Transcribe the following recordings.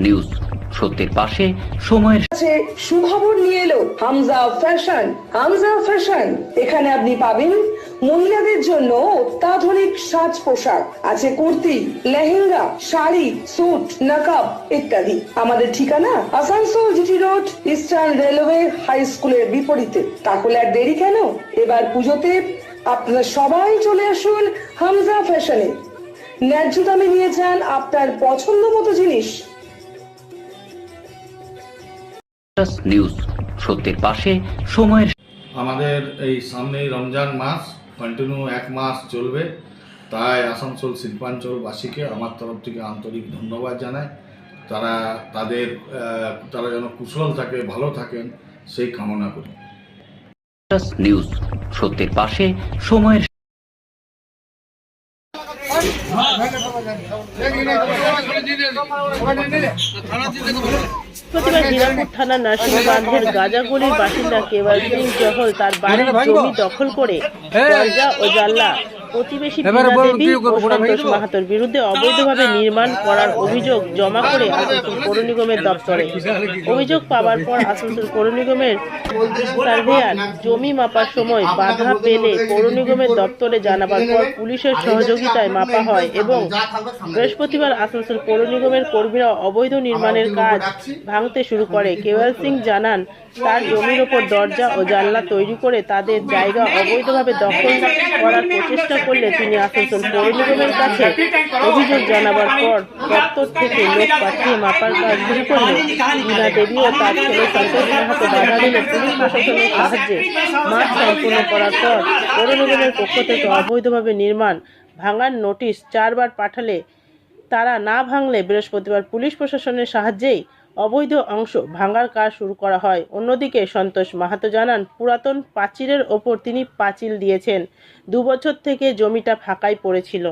News সত্যের পাশে সময়ের সুখবর নিয়ে এলো হামজা ফ্যাশন। হামজা ফ্যাশন, এখানে আপনি পাবেন মহিলাদের জন্য অত্যাধুনিক সাজ পোশাক, আছে কুর্তি, লেহেঙ্গা, শাড়ি, স্যুট, নকাব ইত্যাদি। আমাদের ঠিকানা Asansol GT road, eastern railway high স্কুলের বিপরীতে। তাহলে আর দেরি কেন, এবার পুজোতে আপনারা সবাই চলে আসুন হামজা ফ্যাশনে। ন্যায্য দামে নিয়ে যান আপনার পছন্দ মতো জিনিস। নিউজ সত্যের পাশে সময়ের। আমাদের এই সামনেই রমজান মাস কন্টিনিউ 1 মাস চলবে, তাই আসানসোল শিল্পাঞ্চলবাসীকে আমার তরফ থেকে আন্তরিক ধন্যবাদ জানাই। তারা যেন কুশল থাকে, ভালো থাকেন সেই কামনা করি। নিউজ সত্যের পাশে সময়ের। প্রতিবার হীরাপুর থানার নার্সিংবান্ধের গাজাগলির বাসিন্দা কেবল সিং জহল তার বাড়ির জমি দখল করে দরজা ও জানলা প্রতিবেশী দেবী ও সন্তোষ মাহাতোর বিরুদ্ধে অবৈধভাবে নির্মাণ করার অভিযোগ জমা করে আসানসোল পৌর নিগমের দপ্তরে। অভিযোগ পাওয়ার পর আসানসোল পৌর নিগমের সার্ভেয়ার জমি মাপার সময় বাধা পেলে পৌর নিগমের দপ্তরে জানাবার পর পুলিশের সহযোগিতায় মাপা হয় এবং বৃহস্পতিবার আসানসোল পৌর নিগমের কর্মীরা অবৈধ নির্মাণের কাজ ভাঙতে শুরু করে। কেওয়াল সিং জানান, তার জমির ওপর দরজা ও জানলা তৈরি করে তাদের জায়গা অবৈধভাবে দখল করার প্রচেষ্টা করলে তিনি আসানসোল পৌর নিগমের কাছে অভিযোগ জানাবার পর দপ্তর থেকে লোক পাঠিয়ে মাপার কাজ শুরু করলে বীণা দেবী ও তার ছেলে সন্তোষ মাহাতো বাধা দিলে পুলিশ প্রশাসনের সাহায্যে মাঠ সম্পূর্ণ করার পর পৌর নিগমের পক্ষ থেকে অবৈধভাবে নির্মাণ ভাঙার নোটিশ 4 বার পাঠালে তারা না ভাঙলে বৃহস্পতিবার পুলিশ প্রশাসনের সাহায্যেই অবৈধ অংশ ভাঙার কাজ শুরু করা হয়। অন্যদিকে সন্তোষ মাহাতো জানান, পুরাতন প্রাচীরের ওপর তিনি পাঁচিল দিয়েছেন। 2 বছর থেকে জমিটা ফাঁকাই পড়েছিল।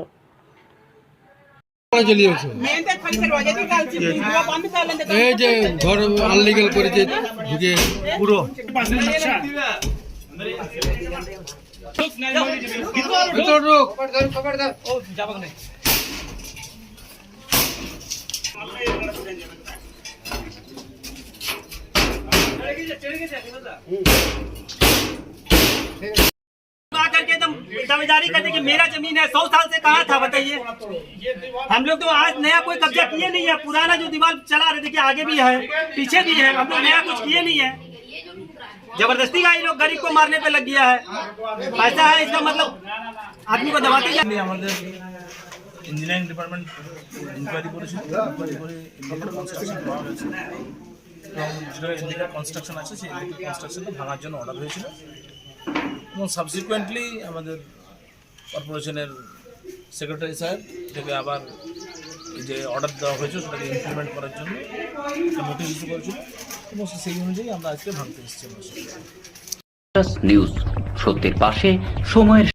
এই যে ঘর আনলিগাল করেছে ঢুকে পুরো ভিতর ঢুক। करके एकदम दावेदारी करते कि मेरा जमीन है, 100 साल से कहा था बताइए। हम लोग तो आज नया कोई कब्जा किए नहीं है, पुराना जो दीवार चला रहे देखिए आगे भी है पीछे भी है, हम लोग नया कुछ किए नहीं है। जबरदस्ती का ये लोग गरीब को मारने पे लग गया है, ऐसा है। इसका मतलब आदमी को दबाते जा। আমাদের ইঞ্জিনিয়ারিং ডিপার্টমেন্ট ইনকোয়ারি করেছিল, ইনকোয়ারি করে ইন্ডিকেটর কনস্ট্রাকশন করা হয়েছে এবং যেটা ইন্ডিকেটর কনস্ট্রাকশন আছে সেই ইন্ডিকেটর কনস্ট্রাকশনটা ভাঙার জন্য অর্ডার হয়েছিল এবং সাবসিকুয়েন্টলি আমাদের কর্পোরেশনের সেক্রেটারি সাহেব থেকে আবার যে অর্ডার দেওয়া হয়েছে সেটাকে ইমপ্লিমেন্ট করার জন্য একটা নোটিশ ইস্যু করেছিল এবং সেই অনুযায়ী আমরা আজকে ভাঙতে এসেছি। নিউজ সত্যের পাশে সময়ের।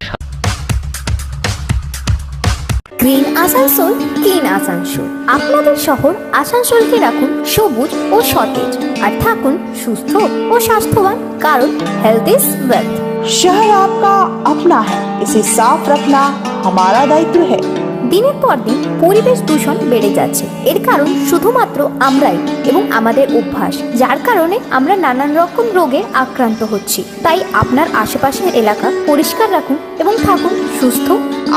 Green Asansol, clean Asansol. আপনাদের শহর আসানসোলকে রাখুন সবুজ ও সতেজ, আর থাকুন সুস্থ ও স্বাস্থ্যবান, কারণ হেলথ ইজ ওয়েলথ। शहर आपका अपना है, इसे साफ रखना हमारा दायित्व है। দিনের পর দিন পরিবেশ দূষণ বেড়ে যাচ্ছে, এর কারণ শুধুমাত্র আমরাই এবং আমাদের অভ্যাস, যার কারণে আমরা নানান রকম রোগে আক্রান্ত হচ্ছি। তাই আপনার আশেপাশের এলাকা পরিষ্কার রাখুন এবং থাকুন সুস্থ।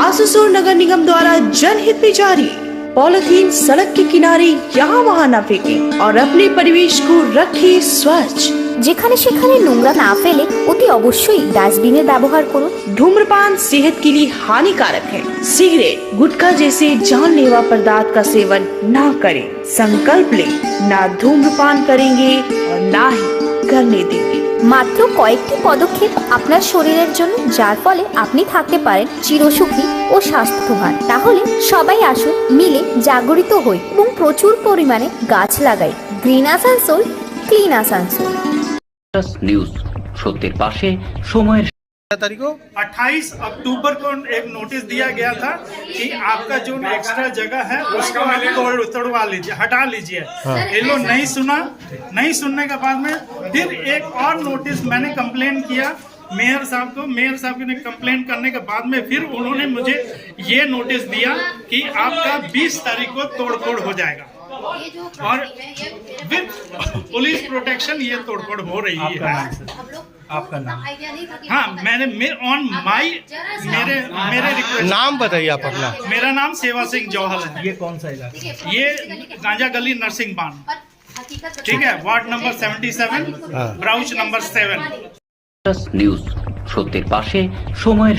आसनसोल नगर निगम द्वारा जनहित में जारी। पॉलिथीन सड़क के किनारे यहाँ वहाँ न फेंकें और अपने परिवेश को रखें स्वच्छ। যেখানে সেখানে নোংরা না ফেলে অতি অবশ্যই ডাস্টবিনের ব্যবহার করুন। धूम्रपान सेहत के लिए हानिकारक है। सिगरेट, गुटखा जैसे जानलेवा पदार्थ का सेवन न करें। संकल्प लें, ना धूम्रपान करेंगे और ना ही करने देंगे। মাত্র কয়েকটি পদক্ষেপ আপনার শরীরের জন্য, যার ফলে আপনি থাকতে পারেন চিরসুখী ও স্বাস্থ্যবান। তাহলে সবাই আসুন, মিলে জাগরিত হই এবং প্রচুর পরিমাণে গাছ লাগাই। Green Asansol, clean Asansol. News সত্যের পাশে সময়ের। 28 अक्टूबर को एक नोटिस दिया गया था कि आपका जो एक्स्ट्रा जगह है उसको आप तोड़वा लीजिए, हटा लीजिए। ये लोग नहीं सुना, नहीं सुनने के बाद में फिर एक और नोटिस मैंने कंप्लेन किया मेयर साहब को। मेयर साहब ने कंप्लेन करने के बाद में फिर उन्होंने मुझे ये नोटिस दिया कि आपका 20 तारीख को तोड़ फोड़ हो जाएगा। और विद पुलिस प्रोटेक्शन ये तोड़फोड़ हो रही है। आपका नाम? हाँ, मैंने ऑन माई मेरे रिक्वेस्ट। नाम बताइए आप अपना। मेरा नाम सेवा सिंह जौहल है। ये कौन सा इलाका? ये गांजा गली नरसिंह बान, ठीक है, ward number 77, brochure number 7। News, সত্যের পাশে সময়ের